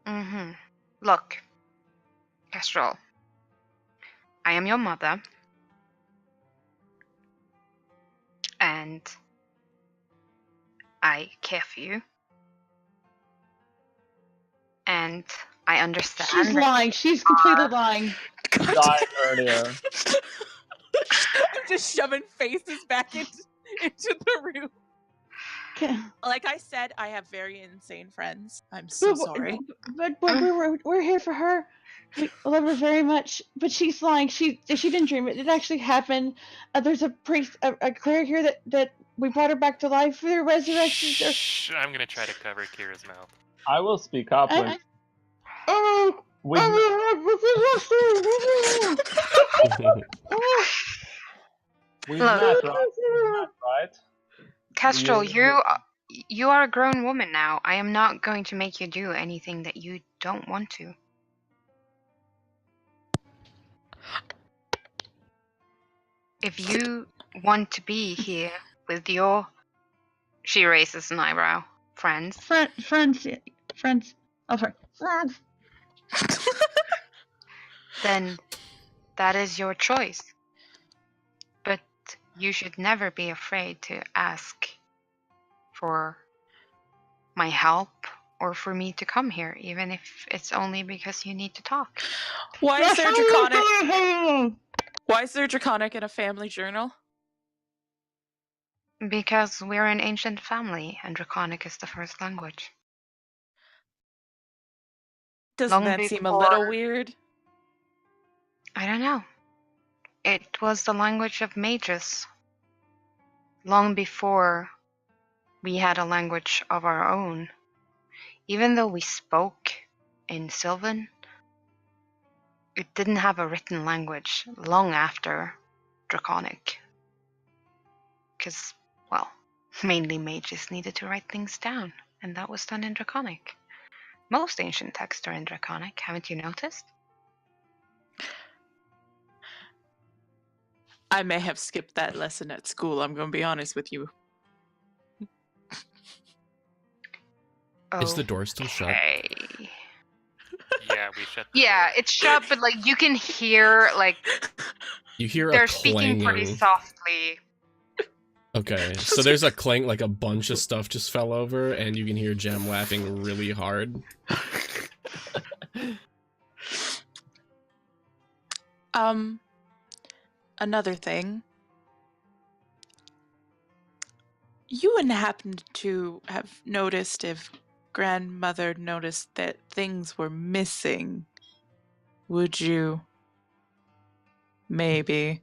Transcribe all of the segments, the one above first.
Mm-hmm. Look, Kestrel, I am your mother, and I care for you, and I understand. She's lying. She's completely lying. Died earlier. I'm just shoving faces back into the room. Like I said, I have very insane friends. I'm so sorry. But we're here for her. We love her very much. But she's lying. She didn't dream it. It actually happened. There's a priest, a cleric here that we brought her back to life for the resurrection. Shh, I'm gonna try to cover Kira's mouth. I will speak up when we. We've Look. met, right? Kestrel, you are a grown woman now. I am not going to make you do anything that you don't want to. If you want to be here with your... She raises an eyebrow. Friends. Friends. Oh, sorry. Friends. Then that is your choice. But you should never be afraid to ask for my help or for me to come here, even if it's only because you need to talk. Why is there draconic? Why is there draconic in a family journal? Because we're an ancient family, and draconic is the first language. Doesn't that seem a little weird? I don't know. It was the language of mages. Long before we had a language of our own. Even though we spoke in Sylvan, it didn't have a written language long after draconic. Because, well, mainly mages needed to write things down, and that was done in draconic. Most ancient texts are in draconic, haven't you noticed? I may have skipped that lesson at school, I'm going to be honest with you. Is the door still shut? Yeah, we shut the Yeah, door. it's shut, but like you can hear like You hear they're a clanging. speaking pretty softly. Okay, so there's a clang, like a bunch of stuff just fell over, and you can hear Jem laughing really hard. Another thing. You wouldn't happen to have noticed if grandmother noticed that things were missing, would you? Maybe.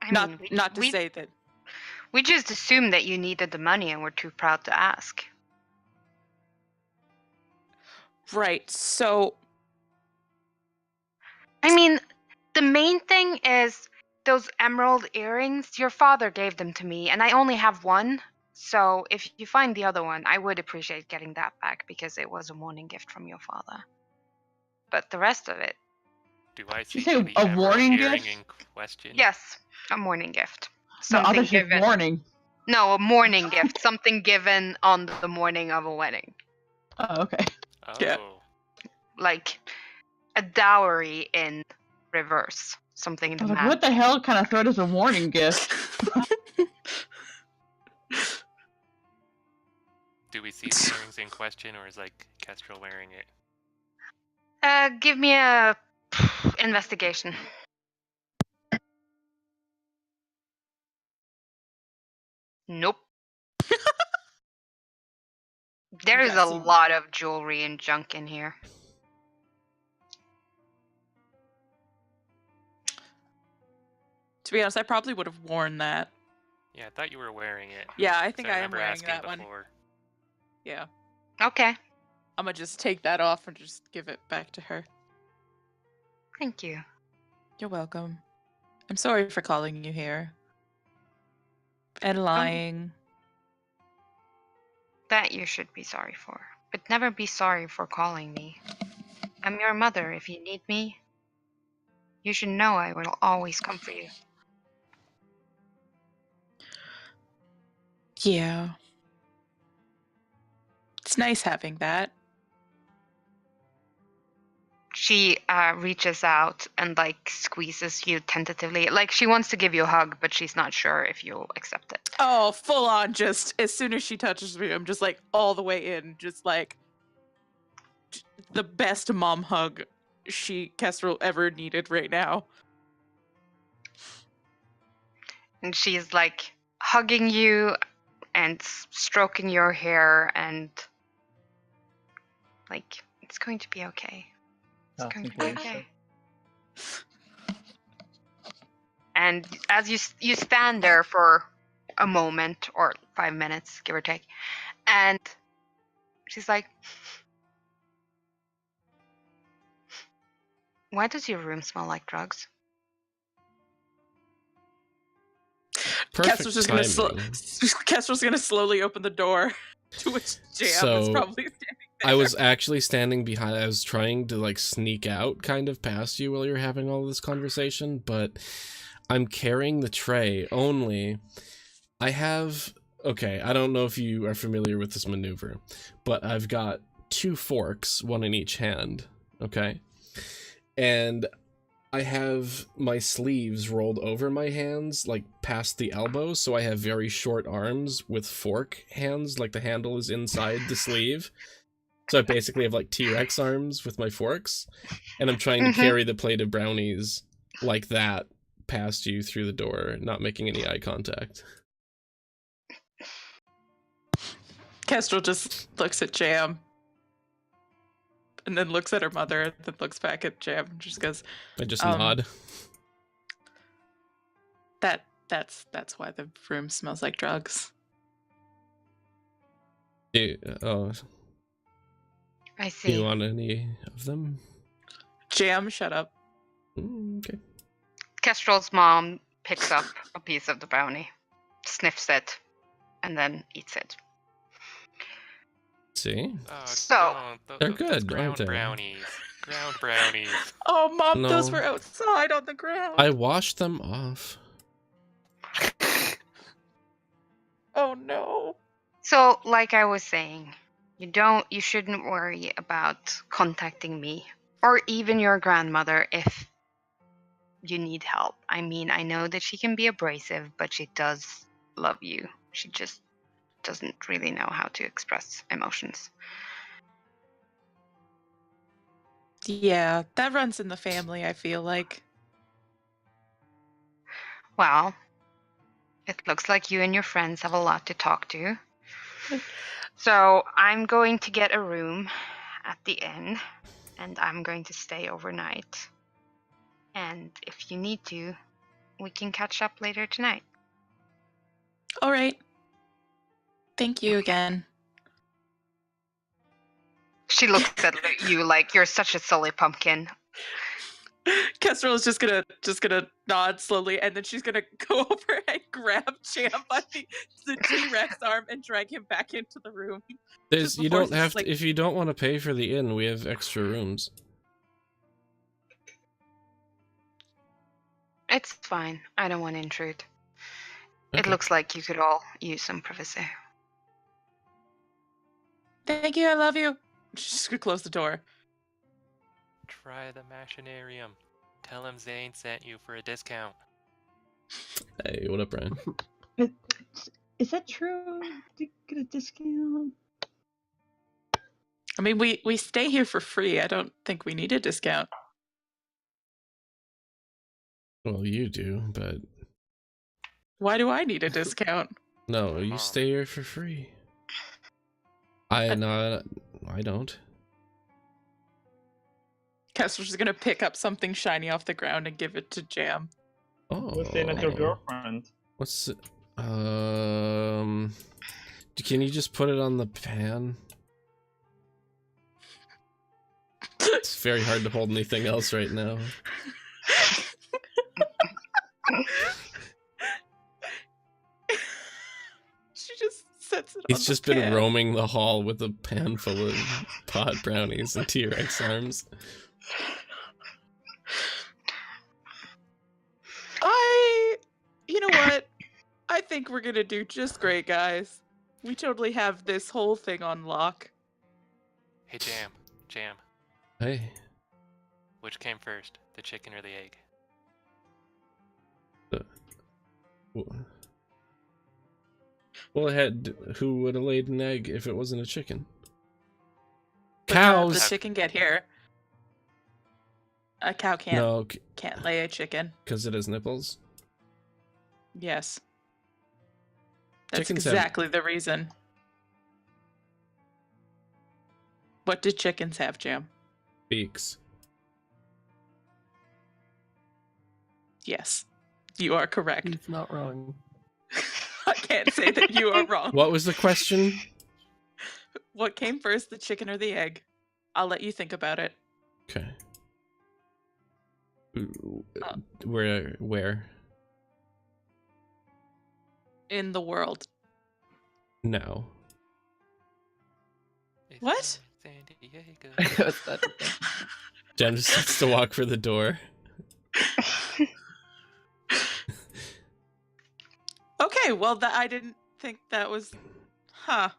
I mean, Not to say that. We just assumed that you needed the money and were too proud to ask. Right, so... I mean, the main thing is those emerald earrings. Your father gave them to me, and I only have one. So if you find the other one, I would appreciate getting that back because it was a morning gift from your father. But the rest of it... Do I Did you see say the a emerald warning earring gift? in question? Yes, a morning gift. No, Something others given. warning. No, a morning gift. Something given on the morning of a wedding. Oh, okay. Oh. Yeah. Like a dowry in reverse. Something in I the was like, what the hell kind of threat is a warning gift? Do we see the earrings in question, or is like Kestrel wearing it? Give me a investigation. Nope. There is a lot of jewelry and junk in here. To be honest, I probably would have worn that. Yeah, I thought you were wearing it. Yeah, I think I am remember wearing asking that one. before. Yeah. Okay. I'm gonna just take that off and just give it back to her. Thank you. You're welcome. I'm sorry for calling you here. And lying. That you should be sorry for. But never be sorry for calling me. I'm your mother. If you need me, you should know I will always come for you. Yeah. It's nice having that. She reaches out and like squeezes you tentatively. Like she wants to give you a hug, but she's not sure if you'll accept it. Oh, full on, just as soon as she touches me, I'm just like all the way in, just like the best mom hug Kestrel ever needed right now. And she's like hugging you and stroking your hair and like, it's going to be okay. It's going to be okay. And as you stand there for a moment or 5 minutes, give or take, and she's like, why does your room smell like drugs? Perfect timing. Kestrel's gonna slowly open the door to which Jam is probably standing there. I was actually standing behind. I was trying to like sneak out kind of past you while you're having all this conversation, but I'm carrying the tray only. I have... Okay, I don't know if you are familiar with this maneuver, but I've got 2 forks, one in each hand, okay? And I have my sleeves rolled over my hands, like past the elbows, so I have very short arms with fork hands, like the handle is inside the sleeve. So I basically have like T-Rex arms with my forks, and I'm trying to carry the plate of brownies like that past you through the door, not making any eye contact. Kestrel just looks at Jam, and then looks at her mother, and then looks back at Jam, and just goes... I just nod. That's why the room smells like drugs. Oh. I see. Do you want any of them? Jam, shut up. Okay. Kestrel's mom picks up a piece of the brownie, sniffs it, and then eats it. See? So they're good, ground aren't they? Brownies. Ground brownies. Oh, Mom, No. those were outside on the ground. I washed them off. Oh no. So, like I was saying, you shouldn't worry about contacting me or even your grandmother if you need help. I mean, I know that she can be abrasive, but she does love you. She just doesn't really know how to express emotions. Yeah, that runs in the family, I feel like. Well, it looks like you and your friends have a lot to talk to. So I'm going to get a room at the inn, and I'm going to stay overnight. And if you need to, we can catch up later tonight. All right. Thank you again. She looks at you like you're such a silly pumpkin. Kestrel is just gonna nod slowly, and then she's gonna go over and grab Jam by the T-Rex arm and drag him back into the room. You don't have to, if you don't want to pay for the inn, we have extra rooms. It's fine. I don't want to intrude. Okay. It looks like you could all use some privacy. Thank you, I love you. She's just gonna close the door. Try the machinarium. Tell him Zane sent you for a discount. Hey, what up, Brian? Is that true? Did you get a discount? I mean, we stay here for free. I don't think we need a discount. Well, you do, but... Why do I need a discount? No, you stay here for free. I don't. Kestrel's just gonna pick up something shiny off the ground and give it to Jam. Oh. Who's saying that's your girlfriend? What's it? Can you just put it on the pan? It's very hard to hold anything else right now. She just sets it on He's just the been pan. roaming the hall with a pan full of pot brownies and T-Rex arms. You know what? I think we're gonna do just great, guys. We totally have this whole thing on lock. Hey, Jam. Hey. Which came first, the chicken or the egg? Well, who would have laid an egg if it wasn't a chicken? But how did Cows! the chicken get here? A cow can't lay a chicken. Because it has nipples. Yes. That's Chickens have- exactly the reason. What did chickens have, Jam? Beaks. Yes. You are correct. He's not wrong. I can't say that you are wrong. What was the question? What came first, the chicken or the egg? I'll let you think about it. Okay. Where? In the world. No. What? San Diego. What's that? Jen just starts to walk for the door. Okay, well, I didn't think that was... Huh.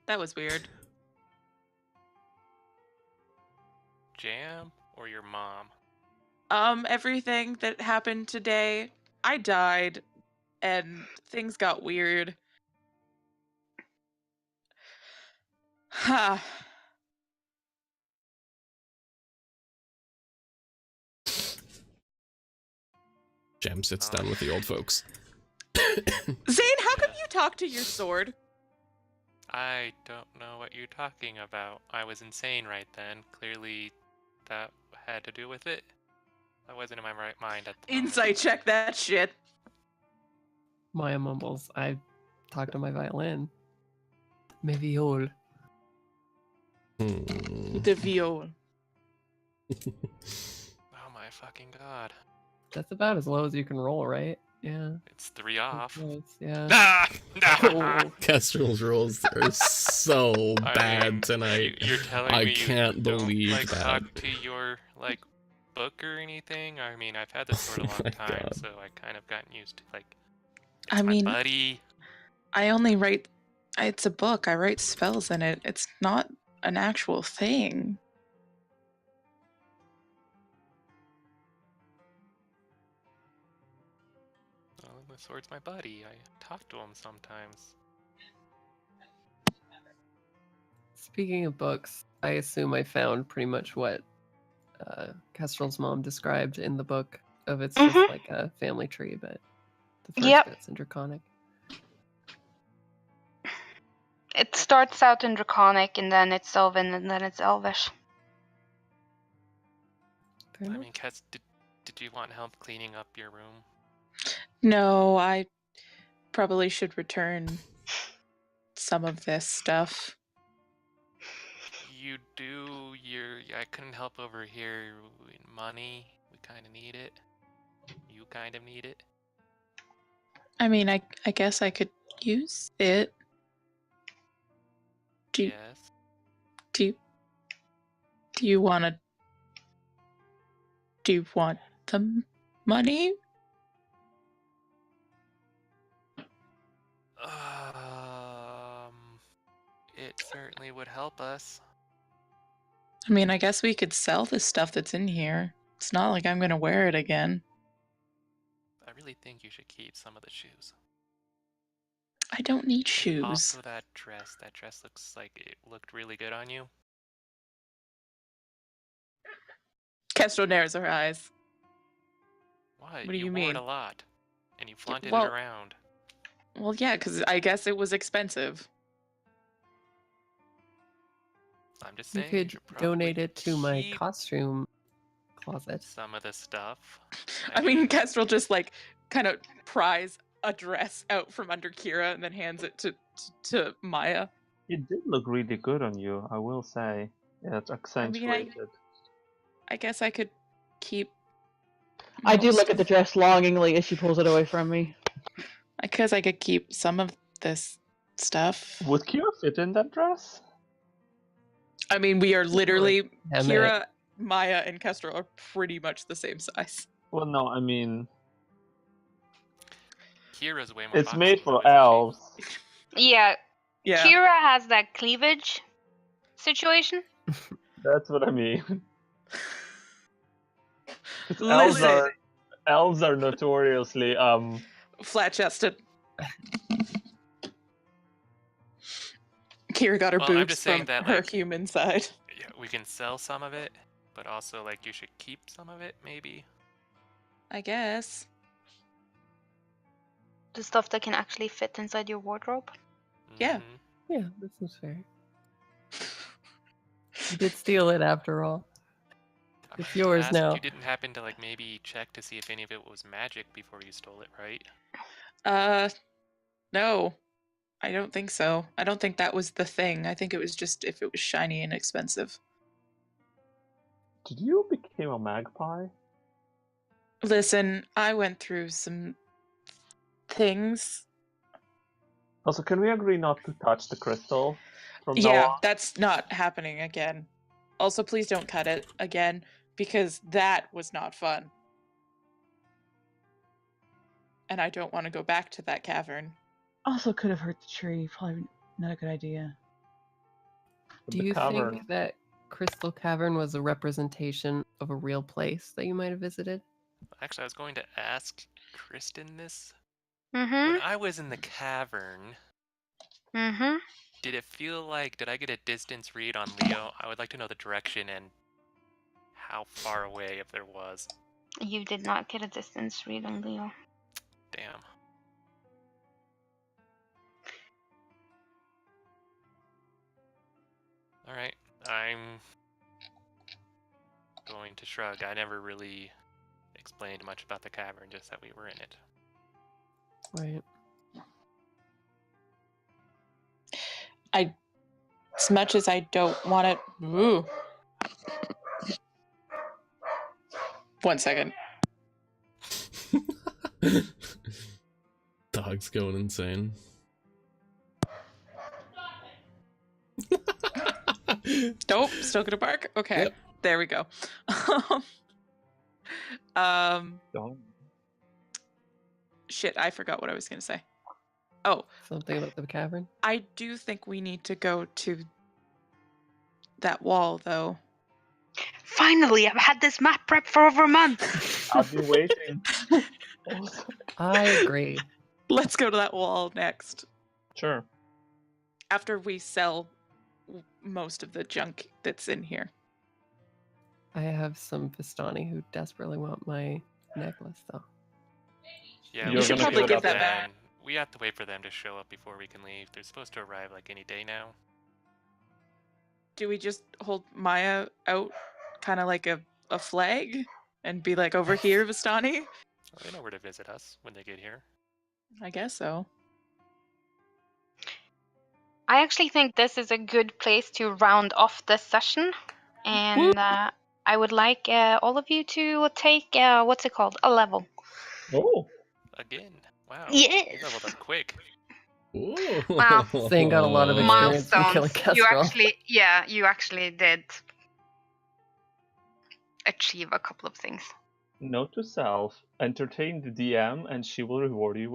That was weird. Jam or your mom? Everything that happened today, I died, and things got weird. Ha. Jem sits down with the old folks. Zane, how come you talk to your sword? I don't know what you're talking about. I was insane right then. Clearly, that had to do with it. I wasn't in my right mind at the moment. Insight check that shit. Maya mumbles. I talk to my violin. My viol. The viol. Oh my fucking god. That's about as low as you can roll, right? Yeah. It's 3 off. Close, yeah. Ah! Oh. Kestrel's rolls are so I bad mean, tonight. You're telling I me can't you don't, believe like, that. talk to your book or anything? I mean, I've had this sword a long my time, God. so I kind of gotten used to it's I mean, my buddy. I only write... It's a book. I write spells in it. It's not an actual thing. Well, the sword's my buddy. I talk to him sometimes. Speaking of books, I assume I found pretty much what Kestrel's mom described in the book of it's just like a family tree, but the first Yep. bit's in Draconic. It starts out in Draconic, and then it's Sylvan, and then it's Elvish. Fair I enough. mean, Kets, did you want help cleaning up your room? No, I probably should return some of this stuff. You do. I couldn't help over here. Money, we kind of need it. You kind of need it. I mean, I guess I could use it. Do Yes. do you want to? Do you want the money? It certainly would help us. I mean, I guess we could sell the stuff that's in here. It's not like I'm gonna wear it again. I really think you should keep some of the shoes. I don't need shoes. Also, that dress. That dress looks like it looked really good on you. Kestrel narrows her eyes. What? What do you wore mean? it a lot, and you flaunted well- it around. Well, yeah, because I guess it was expensive. I'm just You saying. could should probably donate it to my keep costume closet. some of the stuff. I mean, Kestrel just kind of pries a dress out from under Kira and then hands it to Maya. It did look really good on you, I will say. Yeah, it's accentuated. I guess I could keep. I do most look at the of- dress longingly as she pulls it away from me. I guess I could keep some of this stuff. Would Kira fit in that dress? I mean, we are literally Damn it. Kira, Maya, and Kestrel are pretty much the same size. Well, no, I mean, Kira's way more. it's boxy, made though, for isn't she? elves. Yeah, Yeah. Kira has that cleavage. situation? That's what I mean. 'Cause Listen, elves are notoriously flat-chested. Kira got her Well, I'm boobs just saying from that, her like, human side. yeah, we can sell some of it, but also like you should keep some of it, maybe. I guess. The stuff that can actually fit inside your wardrobe? Yeah. Mhm. Yeah, this is fair. You did steal it after all. I It's just yours asked, now. You didn't happen to like maybe check to see if any of it was magic before you stole it, right? No. I don't think so. I don't think that was the thing. I think it was just if it was shiny and expensive. Did you become a magpie? Listen, I went through some things. Also, can we agree not to touch the crystal from now Yeah, on? that's not happening again. Also, please don't cut it again, because that was not fun. And I don't want to go back to that cavern. Also, could have hurt the tree. Probably not a good idea. Do The you cavern. think that Crystal Cavern was a representation of a real place that you might have visited? Actually, I was going to ask Kristen this. Mm-hmm. When I was in the cavern, Mm-hmm. did it feel like, did I get a distance read on Leo? I would like to know the direction and how far away, if there was. You did not get a distance read on Leo. Damn. Alright, I'm going to shrug. I never really explained much about the cavern, just that we were in it. Right. As much as I don't want it. Ooh. 1 second. Dog's going insane. Nope, still gonna bark. Okay, Yep. there we go. Don't. Shit, I forgot what I was gonna say. Oh, Something about the cavern? I do think we need to go to that wall, though. Finally, I've had this map prep for over a month. I've been waiting. I agree. Let's go to that wall next. Sure. After we sell most of the junk that's in here. I have some Vistani who desperately want my necklace, though. Yeah, You're we should should probably wait give for that back. them. We have to wait for them to show up before we can leave. They're supposed to arrive like any day now. Do we just hold Maya out kind of like a flag and be like, over here, Vistani? Well, they know where to visit us when they get here. I guess so. I actually think this is a good place to round off this session. And I would like all of you to take, what's it called? A level. Oh. Again. Wow. Yes. You leveled up quick. Ooh. Wow. Zane got a lot of experience from killing Milestones. You Kestrel. you actually did achieve a couple of things. Note to self, entertain the DM and she will reward you